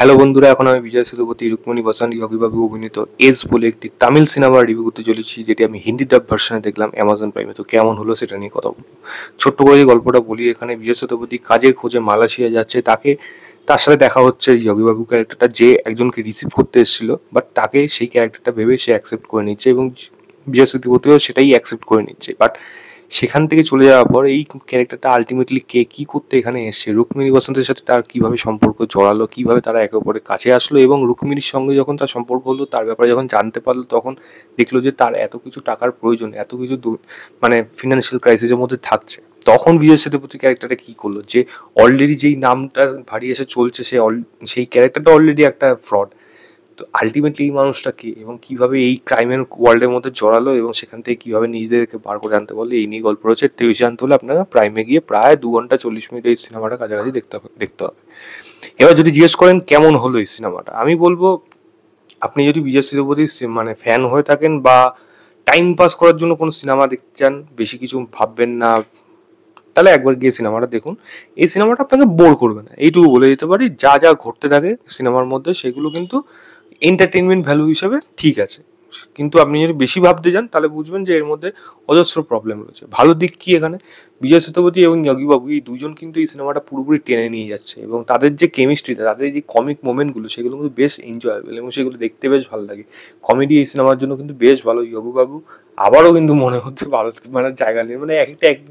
Hello বন্ধুরা, এখন আমি বিজয় সেতুপতি, রুক্মিণী বসান, ইয়োগীবাবু অভিনীত এস বলে একটি তামিল সিনেমার রিভিউ করতে চলেছি, যেটি আমি হিন্দি ডাব ভার্সনে দেখলাম অ্যামাজন প্রাইমে। তো কেমন হলো সেটা নিয়ে কথা বলবো। ছোট্ট করে যে গল্পটা বলি, এখানে বিজয় সেতুপতি কাজের খোঁজে মালয়েশিয়া যাচ্ছে। তার সাথে দেখা হচ্ছে ইয়োগীবাবু ক্যারেক্টারটা, যে একজনকে রিসিভ করতে এসেছিল, বাট তাকে সেই ক্যারেক্টারটা ভেবে সে অ্যাকসেপ্ট করে নিচ্ছে এবং বিজয় সেতুপতিও সেটাই অ্যাকসেপ্ট করে নিচ্ছে। বাট সেখান থেকে চলে যাওয়ার পর এই ক্যারেক্টারটা আলটিমেটলি কে কি করতে এখানে এসছে, রুক্মিণী বসন্তের সাথে তার কিভাবে সম্পর্ক জড়ালো, কিভাবে তারা একে অপরের কাছে আসলো, এবং রুক্মিণীর সঙ্গে যখন তার সম্পর্ক হলো, তার ব্যাপারে যখন জানতে পারলো, তখন দেখলো যে তার এত কিছু টাকার প্রয়োজন, এত কিছু মানে ফিনান্সিয়াল ক্রাইসিসের মধ্যে থাকছে। তখন বিজয় সেতুপতি ক্যারেক্টারটা কি করলো, যে অলরেডি যেই নামটা ভারী এসে চলছে, সেই ক্যারেক্টারটা অলরেডি একটা ফ্রড। তো আলটিমেটলি এই মানুষটা কে এবং কিভাবে এই ক্রাইমের ওয়ার্ল্ডের মধ্যে জড়ালো এবং সেখান থেকে কিভাবে নিজেদেরকে বার করে আনতে পারলো, এই নিয়ে গল্প রয়েছে। এর থেকে বেশি জানতে হলে আপনারা প্রাইমে গিয়ে প্রায় 2 ঘন্টা 40 মিনিট এই সিনেমাটা কাছাকাছি দেখতে হবে। এবার যদি জিজ্ঞেস করেন কেমন হলো এই সিনেমাটা, আমি বলবো আপনি যদি বিজয় সেতুপতির মানে ফ্যান হয়ে থাকেন বা টাইম পাস করার জন্য কোনো সিনেমা দেখতে চান, বেশি কিছু ভাববেন না, তাহলে একবার গিয়ে সিনেমাটা দেখুন। এই সিনেমাটা আপনাকে বোর করবে না, এইটুকু বলে দিতে পারি। যা যা ঘটতে থাকে সিনেমার মধ্যে সেগুলো কিন্তু এন্টারটেনমেন্ট ভ্যালু হিসেবে ঠিক আছে, কিন্তু আপনি যদি বেশি ভাবতে যান তাহলে বুঝবেন যে এর মধ্যে অজস্র প্রবলেম রয়েছে। ভালো দিক কি, এখানে বিজয় সেতুপতি এবং ইয়োগীবাবু এই দুজন কিন্তু এই সিনেমাটা পুরোপুরি টেনে নিয়ে যাচ্ছে, এবং তাদের যে কেমিস্ট্রিটা, তাদের যে কমিক মোমেন্টগুলো, সেগুলো কিন্তু বেশ এনজয়েবল এবং সেগুলো দেখতে বেশ ভালো লাগে। কমেডি এই সিনেমার জন্য কিন্তু বেশ ভালো। ইয়োগীবাবু আবারও কিন্তু মনে হচ্ছে ভালো মানে জায়গা নেই, মানে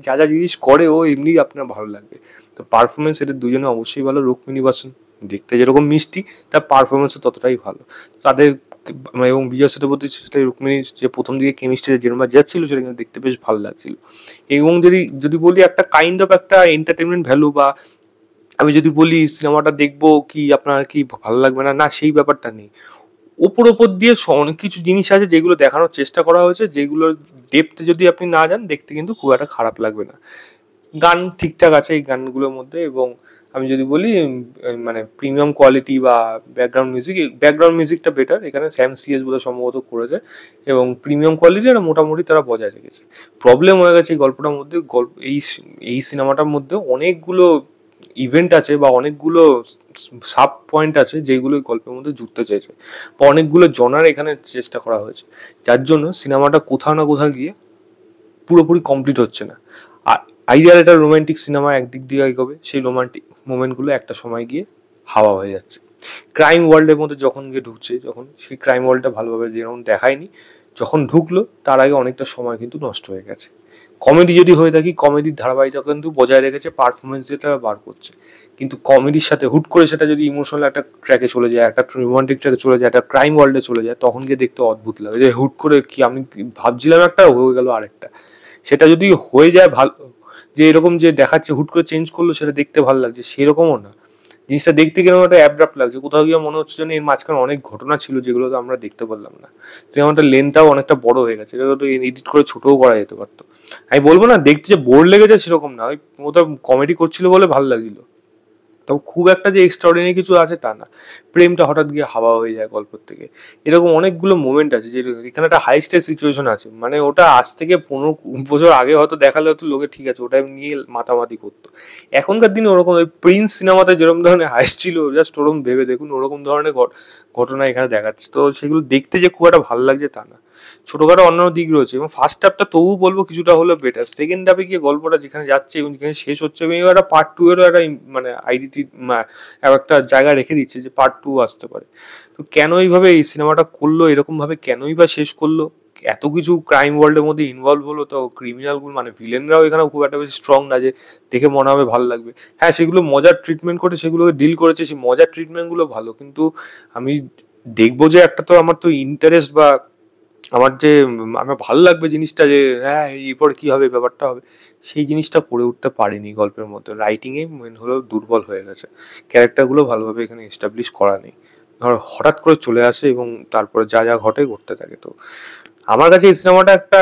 যা যা জিনিস করে ও এমনি আপনার ভালো লাগবে। তো পারফরমেন্স এদের দুজনে অবশ্যই ভালো। রুক্মিণী বাসন দেখতে যেরকম মিষ্টি, তার পারফরমেন্সও ততটাই ভালো। তাদের এবং বিজয় সেতুপতির সাথে রুক্মিণীর যে প্রথম দিকে কেমিস্ট্রি যেরকম যাচ্ছিল, সেটা কিন্তু দেখতে বেশ ভালো লাগছিল। এবং যদি যদি বলি একটা কাইন্ড অফ একটা এন্টারটেনমেন্ট ভ্যালু, বা আমি যদি বলি সিনেমাটা দেখবো কি আপনার কি ভালো লাগবে না, না সেই ব্যাপারটা নেই। ওপর ওপর দিয়ে অনেক কিছু জিনিস আছে যেগুলো দেখানোর চেষ্টা করা হয়েছে, যেগুলোর ডেপথে যদি আপনি না যান, দেখতে কিন্তু খুব একটা খারাপ লাগবে না। গান ঠিকঠাক আছে এই গানগুলোর মধ্যে, এবং আমি যদি বলি মানে প্রিমিয়াম কোয়ালিটি বা ব্যাকগ্রাউন্ড মিউজিকটা বেটার। এখানে স্যাম সিএস বোধহয় সম্ভবত করেছে, এবং প্রিমিয়াম কোয়ালিটি এটা মোটামুটি তারা বজায় রেখেছে। প্রবলেম হয়ে গেছে এই গল্পটার মধ্যে, এই সিনেমাটার মধ্যে অনেকগুলো ইভেন্ট আছে বা অনেকগুলো সাব পয়েন্ট আছে যেগুলো এই গল্পের মধ্যে জুড়তে চাইছে, বা অনেকগুলো জনার এখানে চেষ্টা করা হয়েছে, যার জন্য সিনেমাটা কোথাও না কোথাও গিয়ে পুরোপুরি কমপ্লিট হচ্ছে না। আর আইডিয়াল একটা রোমান্টিক সিনেমা একদিক দিয়ে এগোবে, সেই রোমান্টিক মোমেন্টগুলো একটা সময় গিয়ে হাওয়া হয়ে যাচ্ছে। ক্রাইম ওয়ার্ল্ডের মধ্যে যখন গিয়ে ঢুকছে, যখন সেই ক্রাইম ওয়ার্ল্ডটা ভালোভাবে যেরকম দেখায়নি, যখন ঢুকলো তার আগে অনেকটা সময় কিন্তু নষ্ট হয়ে গেছে। কমেডি যদি হয়ে থাকি, কমেডির ধারাবাহিকতা কিন্তু বজায় রেখেছে, পারফরমেন্স দিয়ে তারা বার করছে। কিন্তু কমেডির সাথে হুট করে সেটা যদি ইমোশনাল একটা ট্র্যাকে চলে যায়, একটা রোমান্টিক ট্র্যাকে চলে যায়, একটা ক্রাইম ওয়ার্ল্ডে চলে যায়, তখন গিয়ে দেখতে অদ্ভুত লাগে, যে হুট করে কি আমি ভাবছিলাম একটা হয়ে গেল আরেকটা। সেটা যদি হয়ে যায় ভালো, যে এরকম যে দেখাচ্ছে হুট করে চেঞ্জ করলো, সেটা দেখতে ভালো লাগছে সেরকমও না। জিনিসটা দেখতে কিরকম একটা অ্যাবরাপ্ট লাগছে, কোথাও গিয়ে মনে হচ্ছে যেন এর মাঝখানে অনেক ঘটনা ছিল যেগুলো তো আমরা দেখতে পারলাম না। সিনেমাটার লেন্থটাও অনেকটা বড় হয়ে গেছে, এটা তো এডিট করে ছোটও করা যেতে পারতো। আমি বলবো না দেখতে যে বোর লেগেছে সেরকম না, ওই ওটা কমেডি করছিল বলে ভালো লাগছিল। তো খুব একটা যে এক্সট্রাঅর্ডিনারি কিছু আছে তা না। প্রেমটা হঠাৎ গিয়ে হাওয়া হয়ে যায় গল্পের থেকে, এরকম অনেকগুলো মোমেন্ট আছে। যে এখানে একটা হাই স্টেজ সিচুয়েশন আছে, মানে ওটা আজ থেকে 15 বছর আগে হয়তো দেখালে হয়তো লোকে ঠিক আছে ওটা নিয়ে মাতামাতি করতো। এখনকার দিনে ওরকম ওই প্রিন্স সিনেমাতে যেরকম ধরনের হাইস্ট ছিল, জাস্ট ওরকম ভেবে দেখুন, ওরকম ধরনের ঘটনা এখানে দেখাচ্ছে। তো সেগুলো দেখতে যে খুব একটা ভালো লাগছে তা না। ছোটখাটো অন্যান্য দিক রয়েছে, এবং ফার্স্ট হাফটা তবু বলবো কিছুটা হলেও বেটার। সেকেন্ড হাফে গিয়ে গল্পটা যেখানে যাচ্ছে এবং যেখানে শেষ হচ্ছে, এবং একটা পার্ট টু এরও একটা মানে আইডেন্টি একটা জায়গা রেখে দিচ্ছে যে পার্ট টু আসতে পারে। তো কেন এইভাবে এই সিনেমাটা করলো, এরকম ভাবে কেনই বা শেষ করলো? এত কিছু ক্রাইম ওয়ার্ল্ডের মধ্যে ইনভলভ হলো, তো ক্রিমিনালগুলো মানে ভিলেনরাও এখানে খুব একটা বেশি স্ট্রং না যে দেখে মনে হবে ভালো লাগবে। হ্যাঁ, সেগুলো মজার ট্রিটমেন্ট করে সেগুলোকে ডিল করেছে, সেই মজার ট্রিটমেন্টগুলো ভালো, কিন্তু আমি দেখবো যে একটা তো আমার তো ইন্টারেস্ট বা আমার যে আমার ভালো লাগবে জিনিসটা, যে হ্যাঁ এরপর কি হবে ব্যাপারটা হবে, সেই জিনিসটা করে উঠতে পারিনি গল্পের মধ্যে। রাইটিংয়ে মেন হলো দুর্বল হয়ে গেছে, ক্যারেক্টারগুলো ভালোভাবে এখানে এস্টাবলিশ করা নেই। ধর হঠাৎ করে চলে আসে এবং তারপরে যা যা ঘটে ঘটতে থাকে। তো আমার কাছে এই সিনেমাটা একটা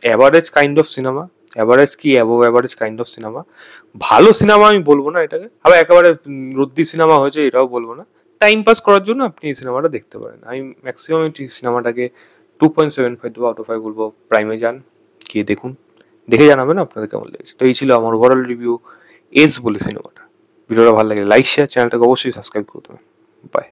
average kind of cinema. Average কি above average kind of cinema. ভালো সিনেমা আমি বলবো না এটাকে, আবার একেবারে রদ্দি সিনেমা হয়েছে এটাও বলবো না। টাইম পাস করার জন্য আপনি এই সিনেমাটা দেখতে পারেন। আমি ম্যাক্সিমাম এই সিনেমাটাকে 2.75 দেবো আউট অফ 5 বলবো। প্রাইমে যান, গিয়ে দেখুন, দেখে জানাবেন আপনাদের কেমন লেগেছে। তো এই ছিল আমার ওভারঅল রিভিউ এস বলে সিনেমাটা। ভিডিওটা ভালো লাগে লাইক শেয়ার, চ্যানেলটাকে অবশ্যই সাবস্ক্রাইব করতে হবে। বাই।